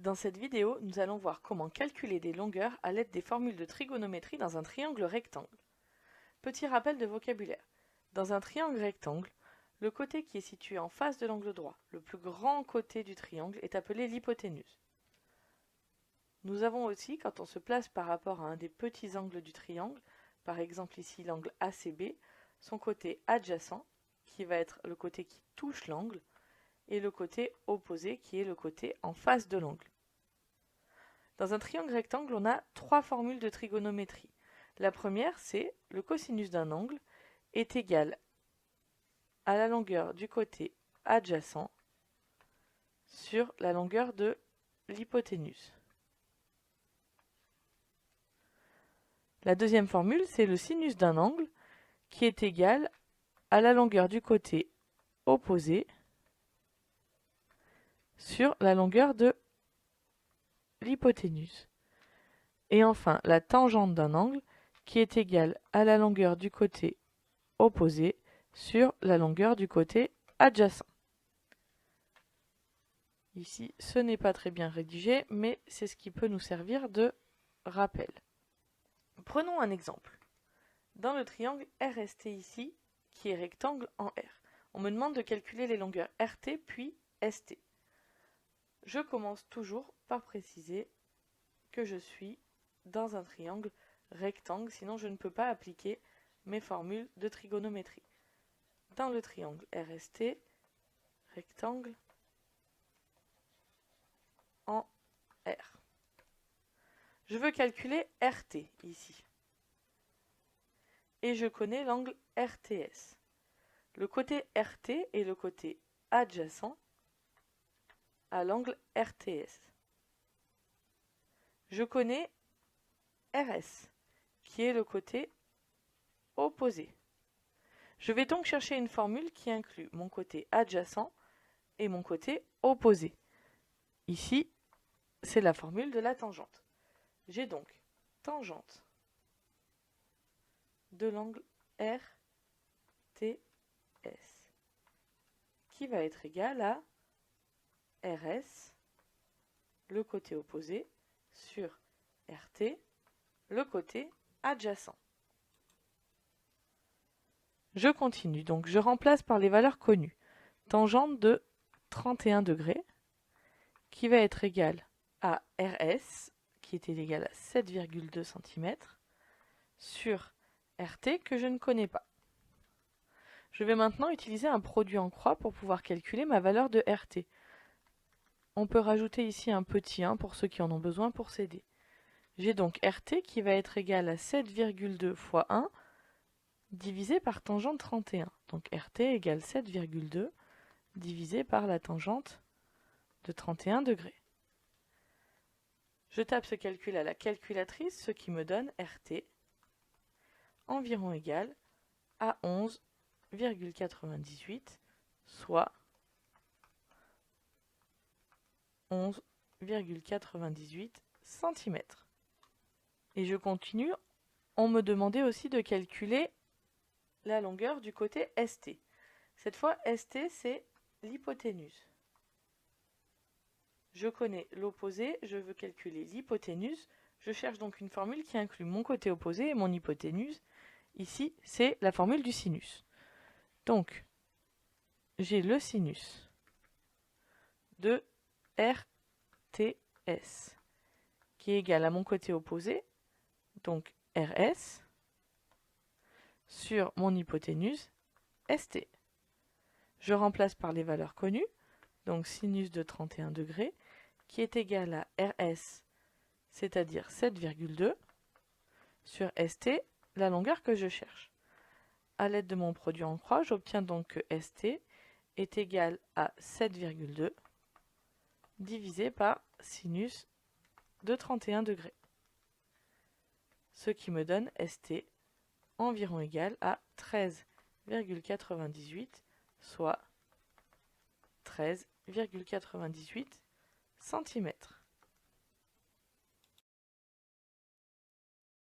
Dans cette vidéo, nous allons voir comment calculer des longueurs à l'aide des formules de trigonométrie dans un triangle rectangle. Petit rappel de vocabulaire. Dans un triangle rectangle, le côté qui est situé en face de l'angle droit, le plus grand côté du triangle, est appelé l'hypoténuse. Nous avons aussi, quand on se place par rapport à un des petits angles du triangle, par exemple ici l'angle ACB, son côté adjacent, qui va être le côté qui touche l'angle, et le côté opposé, qui est le côté en face de l'angle. Dans un triangle rectangle, on a trois formules de trigonométrie. La première, c'est le cosinus d'un angle est égal à la longueur du côté adjacent sur la longueur de l'hypoténuse. La deuxième formule, c'est le sinus d'un angle qui est égal à la longueur du côté opposé sur la longueur de l'hypoténuse. Et enfin, la tangente d'un angle qui est égale à la longueur du côté opposé sur la longueur du côté adjacent. Ici, ce n'est pas très bien rédigé, mais c'est ce qui peut nous servir de rappel. Prenons un exemple. Dans le triangle RST ici, qui est rectangle en R, on me demande de calculer les longueurs RT puis ST. Je commence toujours par préciser que je suis dans un triangle rectangle, sinon je ne peux pas appliquer mes formules de trigonométrie. Dans le triangle RST, rectangle en R. Je veux calculer RT ici. Et je connais l'angle RTS. Le côté RT est le côté adjacent à l'angle RTS. Je connais RS, qui est le côté opposé. Je vais donc chercher une formule qui inclut mon côté adjacent et mon côté opposé. Ici, c'est la formule de la tangente. J'ai donc tangente de l'angle RTS qui va être égal à RS, le côté opposé, sur RT, le côté adjacent. Je continue, donc je remplace par les valeurs connues. Tangente de 31 degrés, qui va être égale à RS, qui était égal à 7,2 cm, sur RT, que je ne connais pas. Je vais maintenant utiliser un produit en croix pour pouvoir calculer ma valeur de RT. On peut rajouter ici un petit 1 pour ceux qui en ont besoin pour s'aider. J'ai donc RT qui va être égal à 7,2 fois 1 divisé par tangente 31. Donc RT égale 7,2 divisé par la tangente de 31 degrés. Je tape ce calcul à la calculatrice, ce qui me donne RT environ égal à 11,98, soit 11,98 cm. Et je continue. On me demandait aussi de calculer la longueur du côté ST. Cette fois, ST, c'est l'hypoténuse. Je connais l'opposé, je veux calculer l'hypoténuse. Je cherche donc une formule qui inclut mon côté opposé et mon hypoténuse. Ici, c'est la formule du sinus. Donc, j'ai le sinus de RTS qui est égal à mon côté opposé, donc RS, sur mon hypoténuse, ST. Je remplace par les valeurs connues, donc sinus de 31 degrés, qui est égal à RS, c'est-à-dire 7,2, sur ST, la longueur que je cherche. À l'aide de mon produit en croix, j'obtiens donc que ST est égal à 7,2 divisé par sinus de 31 degrés. Ce qui me donne ST environ égal à 13,98, soit 13,98 cm.